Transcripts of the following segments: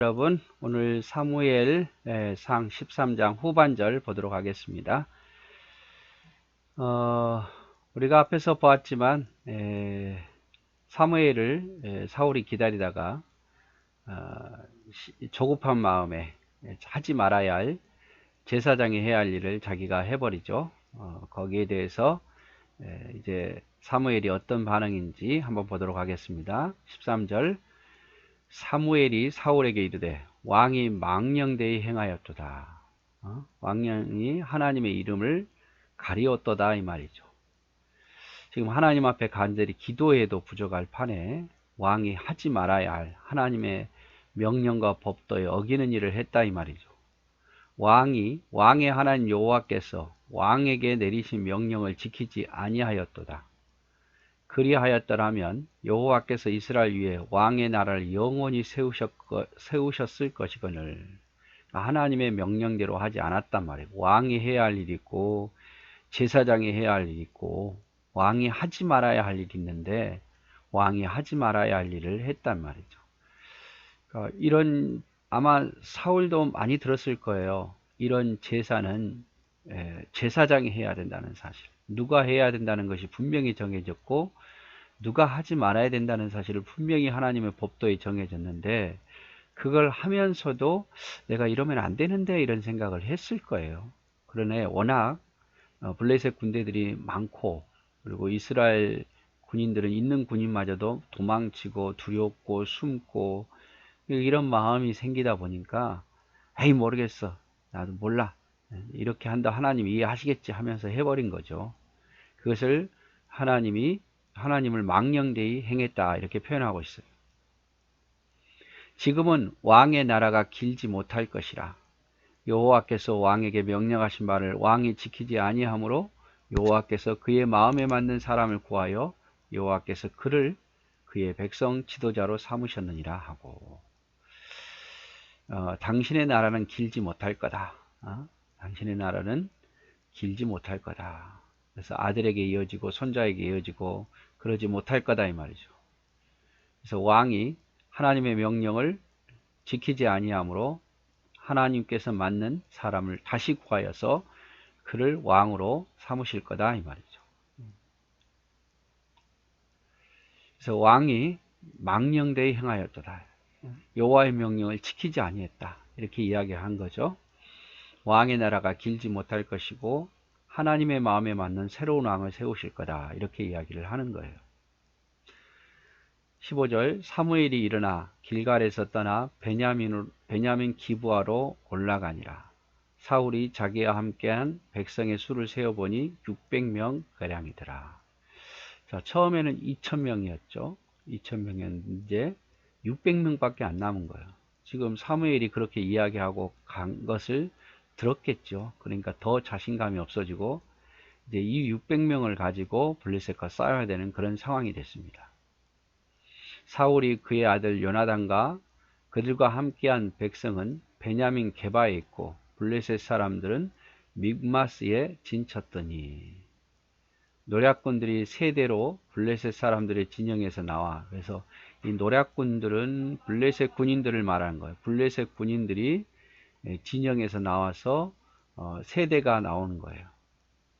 여러분, 오늘 사무엘 상 13장 후반절 보도록 하겠습니다. 우리가 앞에서 보았지만 사무엘을 사울이 기다리다가 조급한 마음에 하지 말아야 할 제사장이 해야 할 일을 자기가 해버리죠. 거기에 대해서 이제 사무엘이 어떤 반응인지 한번 보도록 하겠습니다. 13절 사무엘이 사울에게 이르되 왕이 망령되이 행하였도다. 왕령이 하나님의 이름을 가리었도다 이 말이죠. 지금 하나님 앞에 간절히 기도해도 부족할 판에 왕이 하지 말아야 할 하나님의 명령과 법도에 어기는 일을 했다 이 말이죠. 왕의 하나님 여호와께서 왕에게 내리신 명령을 지키지 아니하였도다. 그리하였더라면 여호와께서 이스라엘 위에 왕의 나라를 영원히 세우셨을 것이거늘. 하나님의 명령대로 하지 않았단 말이에요. 왕이 해야 할 일이 있고 제사장이 해야 할 일이 있고 왕이 하지 말아야 할 일이 있는데 왕이 하지 말아야 할 일을 했단 말이죠. 그러니까 이런 아마 사울도 많이 들었을 거예요. 이런 제사는 제사장이 해야 된다는 사실, 누가 해야 된다는 것이 분명히 정해졌고 누가 하지 말아야 된다는 사실을 분명히 하나님의 법도에 정해졌는데 그걸 하면서도 내가 이러면 안 되는데 이런 생각을 했을 거예요. 그러네 워낙 블레셋 군대들이 많고 그리고 이스라엘 군인들은 있는 군인마저도 도망치고 두렵고 숨고 이런 마음이 생기다 보니까 에이 모르겠어, 나도 몰라, 이렇게 한다 하나님 이해하시겠지 하면서 해버린 거죠. 그것을 하나님을 망령되이 행했다 이렇게 표현하고 있어요. 지금은 왕의 나라가 길지 못할 것이라. 여호와께서 왕에게 명령하신 바를 왕이 지키지 아니하므로 여호와께서 그의 마음에 맞는 사람을 구하여 여호와께서 그를 그의 백성 지도자로 삼으셨느니라 하고, 당신의 나라는 길지 못할 거다. 당신의 나라는 길지 못할 거다. 그래서 아들에게 이어지고 손자에게 이어지고 그러지 못할 거다 이 말이죠. 그래서 왕이 하나님의 명령을 지키지 아니하므로 하나님께서 맞는 사람을 다시 구하여서 그를 왕으로 삼으실 거다 이 말이죠. 그래서 왕이 망령되이 행하였도다. 여호와의 명령을 지키지 아니했다 이렇게 이야기한 거죠. 왕의 나라가 길지 못할 것이고 하나님의 마음에 맞는 새로운 왕을 세우실 거다 이렇게 이야기를 하는 거예요. 15절 사무엘이 일어나 길갈에서 떠나 베냐민 기브아로 올라가니라. 사울이 자기와 함께한 백성의 수를 세어보니 600명 가량이더라. 자, 처음에는 2000명이었죠. 2000명이었는데 이제 600명밖에 안 남은 거예요. 지금 사무엘이 그렇게 이야기하고 간 것을 들었겠죠. 그러니까 더 자신감이 없어지고 이제 이 600명을 가지고 블레셋과 싸워야 되는 그런 상황이 됐습니다. 사울이 그의 아들 요나단과 그들과 함께한 백성은 베냐민 게바에 있고 블레셋 사람들은 믹마스에 진쳤더니, 노략군들이 세대로 블레셋 사람들의 진영에서 나와, 그래서 이 노략군들은 블레셋 군인들을 말하는 거예요. 블레셋 군인들이 진영에서 나와서 세대가 나오는 거예요.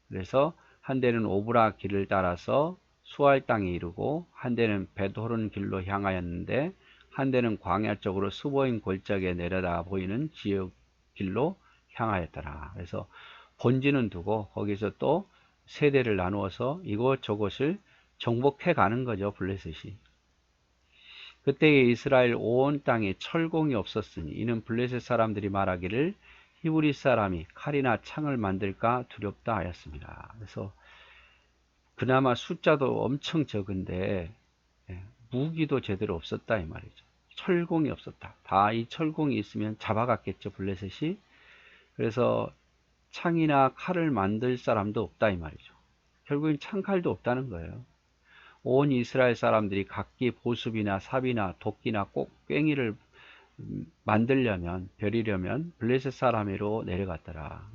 그래서 한 대는 오브라 길을 따라서 수알 땅에 이르고 한 대는 벳호른 길로 향하였는데 한 대는 광야 쪽으로 스보임 골짜기에 내려다 보이는 지역 길로 향하였더라. 그래서 본지는 두고 거기서 또 세대를 나누어서 이곳저곳을 정복해 가는 거죠, 블레셋이. 그때에 이스라엘 온 땅에 철공이 없었으니 이는 블레셋 사람들이 말하기를 히브리 사람이 칼이나 창을 만들까 두렵다 하였습니다. 그래서 그나마 숫자도 엄청 적은데 무기도 제대로 없었다 이 말이죠. 철공이 없었다. 다 이 철공이 있으면 잡아갔겠죠, 블레셋이. 그래서 창이나 칼을 만들 사람도 없다 이 말이죠. 결국엔 창칼도 없다는 거예요. 온 이스라엘 사람들이 각기 보습이나 삽이나 도끼나 꽹이를 만들려면, 벼리려면 블레셋 사람으로 내려갔더라.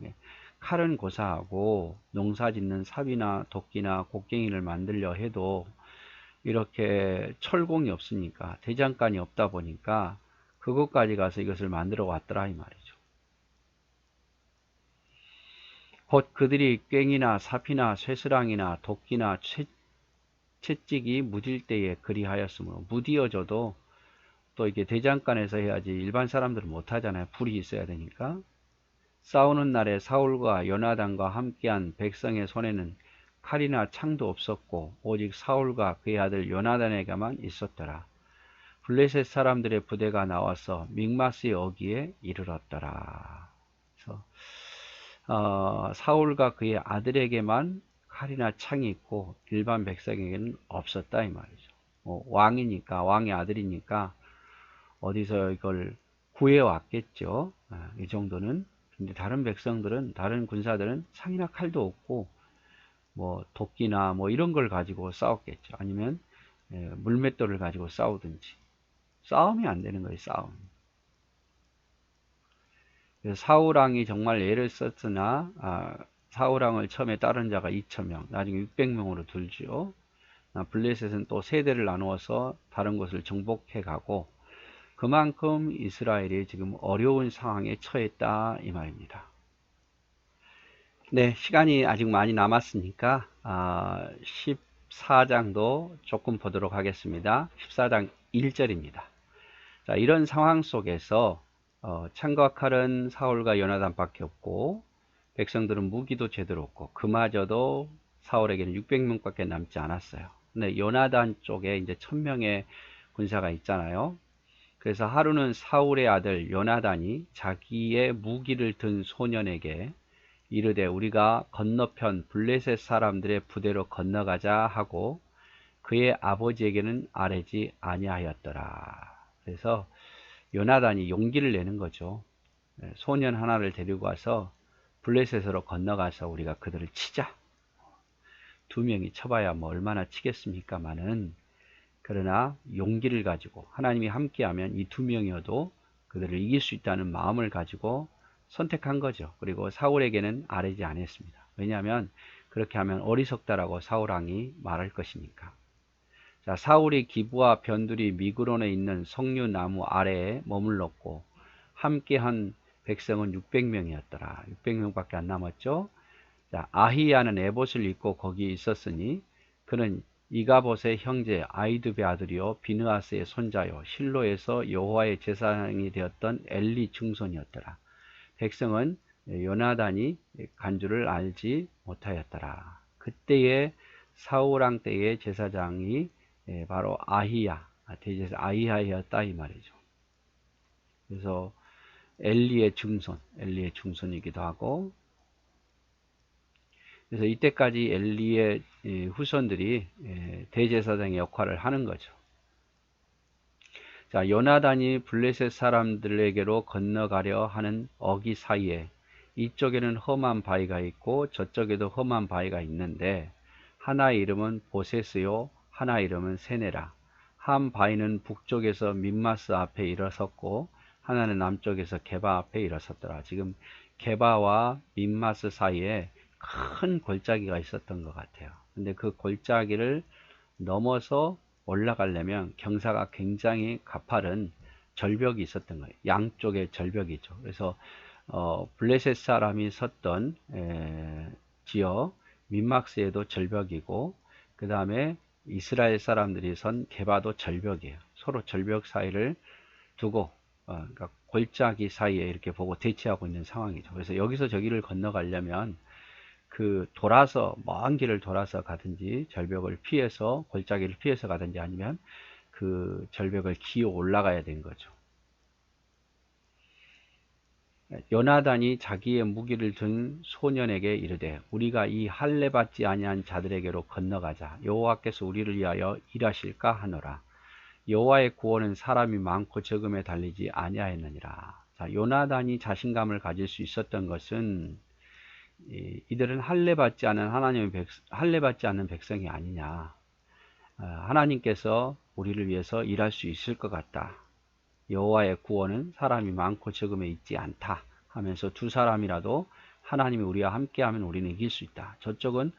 칼은 고사하고 농사 짓는 삽이나 도끼나 곡괭이를 만들려 해도 이렇게 철공이 없으니까, 대장간이 없다 보니까 그것까지 가서 이것을 만들어 왔더라 이 말이죠. 곧 그들이 꽹이나 사피나 쇠스랑이나 도끼나 채찍이 무딜 때에 그리하였으므로, 무디어져도 또 이게 대장간에서 해야지 일반 사람들은 못하잖아요. 불이 있어야 되니까. 싸우는 날에 사울과 요나단과 함께한 백성의 손에는 칼이나 창도 없었고 오직 사울과 그의 아들 요나단에게만 있었더라. 블레셋 사람들의 부대가 나와서 믹마스의 어귀에 이르렀더라. 그래서 사울과 그의 아들에게만 칼이나 창이 있고 일반 백성에게는 없었다 이 말이죠. 왕이니까, 왕의 아들이니까 어디서 이걸 구해 왔겠죠. 이 정도는. 근데 다른 백성들은, 다른 군사들은 창이나 칼도 없고 뭐 도끼나 뭐 이런 걸 가지고 싸웠겠죠. 아니면 물맷돌을 가지고 싸우든지. 싸움이 안 되는 거예요. 싸움. 사울왕이 정말 애를 썼으나 사울왕을 처음에 따른 자가 2,000명, 나중에 600명으로 들죠. 블레셋은 또 세대를 나누어서 다른 곳을 정복해 가고, 그만큼 이스라엘이 지금 어려운 상황에 처했다 이 말입니다. 네, 시간이 아직 많이 남았으니까 14장도 조금 보도록 하겠습니다. 14장 1절입니다. 자, 이런 상황 속에서 창과 칼은 사울과 요나단밖에 없고 백성들은 무기도 제대로 없고 그마저도 사울에게는 600명밖에 남지 않았어요. 근데 요나단 쪽에 이제 1000명의 군사가 있잖아요. 그래서 하루는 사울의 아들 요나단이 자기의 무기를 든 소년에게 이르되 우리가 건너편 블레셋 사람들의 부대로 건너가자 하고 그의 아버지에게는 아뢰지 아니하였더라. 그래서 요나단이 용기를 내는 거죠. 소년 하나를 데리고 와서 블레셋으로 건너가서 우리가 그들을 치자. 2명이 쳐봐야 뭐 얼마나 치겠습니까마는, 그러나 용기를 가지고 하나님이 함께하면 이 2명이어도 그들을 이길 수 있다는 마음을 가지고 선택한 거죠. 그리고 사울에게는 아뢰지 않았습니다. 왜냐하면 그렇게 하면 어리석다라고 사울왕이 말할 것이니까. 자, 사울이 기브와 변두리 미그론에 있는 석류나무 아래에 머물렀고 함께한 백성은 600명이었더라. 600명밖에 안 남았죠. 자, 아히야는 에봇을 입고 거기 있었으니 그는 이가봇의 형제 아이두베 아들이요 비느하스의 손자요 실로에서 여호와의 제사장이 되었던 엘리 증손이었더라. 백성은 요나단이 간주를 알지 못하였더라. 그때의 사울왕 때의 제사장이 바로 아히야, 대제사 아히야였다 이 말이죠. 그래서 엘리의 증손이기도 하고, 그래서 이때까지 엘리의 후손들이 대제사장의 역할을 하는 거죠. 자, 요나단이 블레셋 사람들에게로 건너가려 하는 어기 사이에 이쪽에는 험한 바위가 있고 저쪽에도 험한 바위가 있는데 하나의 이름은 보세스요 하나 이름은 세네라. 한 바위는 북쪽에서 민마스 앞에 일어섰고 하나는 남쪽에서 게바 앞에 일어섰더라. 지금 게바와 민마스 사이에 큰 골짜기가 있었던 것 같아요. 근데 그 골짜기를 넘어서 올라가려면 경사가 굉장히 가파른 절벽이 있었던 거예요. 양쪽에 절벽이죠. 그래서 블레셋 사람이 섰던 지역 민막스에도 절벽이고, 그 다음에 이스라엘 사람들이 선 게바도 절벽이에요. 서로 절벽 사이를 두고 그러니까 골짜기 사이에 이렇게 보고 대치하고 있는 상황이죠. 그래서 여기서 저기를 건너가려면 돌아서 먼 길을 돌아서 가든지 절벽을 피해서 골짜기를 피해서 가든지 아니면 그 절벽을 기어 올라가야 된 거죠. 요나단이 자기의 무기를 든 소년에게 이르되 우리가 이 할례 받지 아니한 자들에게로 건너가자. 여호와께서 우리를 위하여 일하실까 하노라. 여호와의 구원은 사람이 많고 적음에 달리지 아니하였느니라. 자, 요나단이 자신감을 가질 수 있었던 것은 이들은 할례 받지 않는 백성이 아니냐. 하나님께서 우리를 위해서 일할 수 있을 것 같다. 여호와의 구원은 사람이 많고 적음에 있지 않다 하면서 두 사람이라도 하나님이 우리와 함께하면 우리는 이길 수 있다. 저쪽은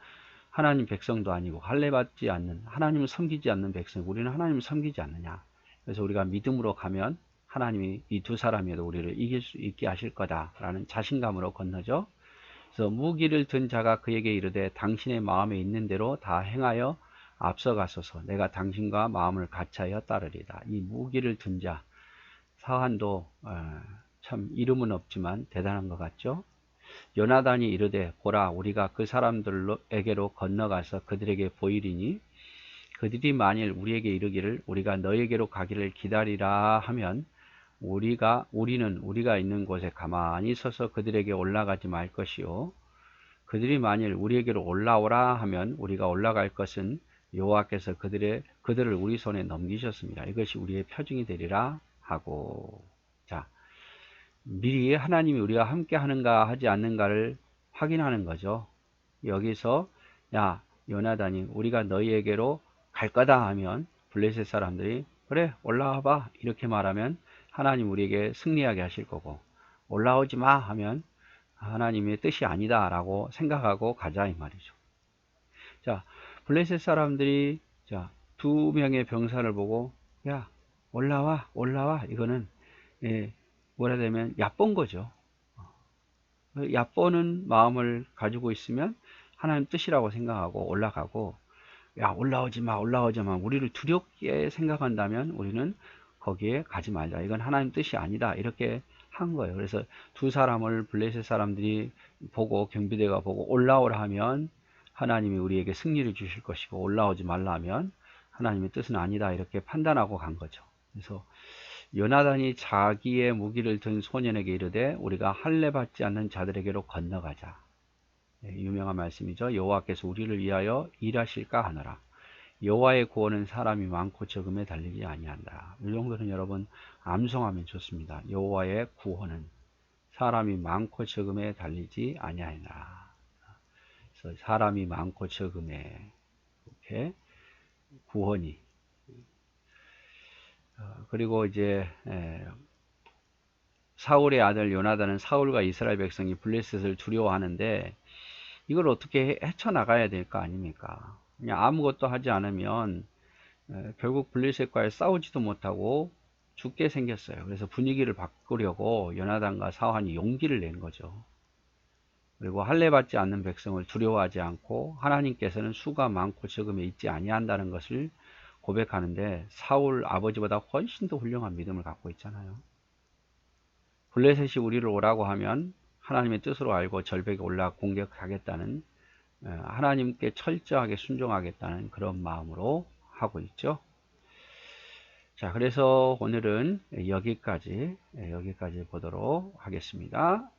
하나님 백성도 아니고 할례 받지 않는, 하나님을 섬기지 않는 백성, 우리는 하나님을 섬기지 않느냐. 그래서 우리가 믿음으로 가면 하나님이 이 두 사람이라도 우리를 이길 수 있게 하실 거다라는 자신감으로 건너죠. 그래서 무기를 든 자가 그에게 이르되 당신의 마음에 있는 대로 다 행하여 앞서가소서. 내가 당신과 마음을 같이하여 따르리다. 이 무기를 든 자, 사한도 참 이름은 없지만 대단한 것 같죠. 요나단이 이르되 보라 우리가 그 사람들에게로 건너가서 그들에게 보이리니 그들이 만일 우리에게 이르기를 우리가 너에게로 가기를 기다리라 하면 우리는 우리가 있는 곳에 가만히 서서 그들에게 올라가지 말 것이요 그들이 만일 우리에게로 올라오라 하면 우리가 올라갈 것은 여호와께서 그들을 우리 손에 넘기셨습니다. 이것이 우리의 표징이 되리라 하고. 자, 미리 하나님이 우리가 함께 하는가 하지 않는가를 확인하는 거죠. 여기서 야 요나단이 우리가 너희에게로 갈 거다 하면 블레셋 사람들이 그래 올라와 봐 이렇게 말하면 하나님 우리에게 승리하게 하실 거고, 올라오지 마 하면 하나님의 뜻이 아니다 라고 생각하고 가자 이 말이죠. 자, 블레셋 사람들이 자, 두 명의 병사를 보고 야 올라와 이거는 뭐라 되면 얕본 거죠. 얕보는 마음을 가지고 있으면 하나님 뜻이라고 생각하고 올라가고, 야 올라오지 마 우리를 두렵게 생각한다면 우리는 거기에 가지 말자, 이건 하나님 뜻이 아니다 이렇게 한 거예요. 그래서 두 사람을 블레셋 사람들이 보고 경비대가 보고 올라오라 하면 하나님이 우리에게 승리를 주실 것이고 올라오지 말라 하면 하나님의 뜻은 아니다 이렇게 판단하고 간 거죠. 그래서 요나단이 자기의 무기를 든 소년에게 이르되 우리가 할례 받지 않는 자들에게로 건너가자. 유명한 말씀이죠. 여호와께서 우리를 위하여 일하실까 하노라. 여호와의 구원은 사람이 많고 적음에 달리지 아니한다. 이 정도는 여러분 암송하면 좋습니다. 여호와의 구원은 사람이 많고 적음에 달리지 아니하니라. 그래서 사람이 많고 적음에 이렇게 구원이. 그리고 이제 사울의 아들 요나단은 사울과 이스라엘 백성이 블레셋을 두려워하는데 이걸 어떻게 헤쳐나가야 될 거 아닙니까? 그냥 아무것도 하지 않으면 결국 블레셋과의 싸우지도 못하고 죽게 생겼어요. 그래서 분위기를 바꾸려고 요나단과 사울이 용기를 낸 거죠. 그리고 할례 받지 않는 백성을 두려워하지 않고 하나님께서는 수가 많고 적음에 있지 아니한다는 것을 고백하는데 사울 아버지보다 훨씬 더 훌륭한 믿음을 갖고 있잖아요. 블레셋이 우리를 오라고 하면 하나님의 뜻으로 알고 절벽에 올라 공격하겠다는, 하나님께 철저하게 순종하겠다는 그런 마음으로 하고 있죠. 자, 그래서 오늘은 여기까지 보도록 하겠습니다.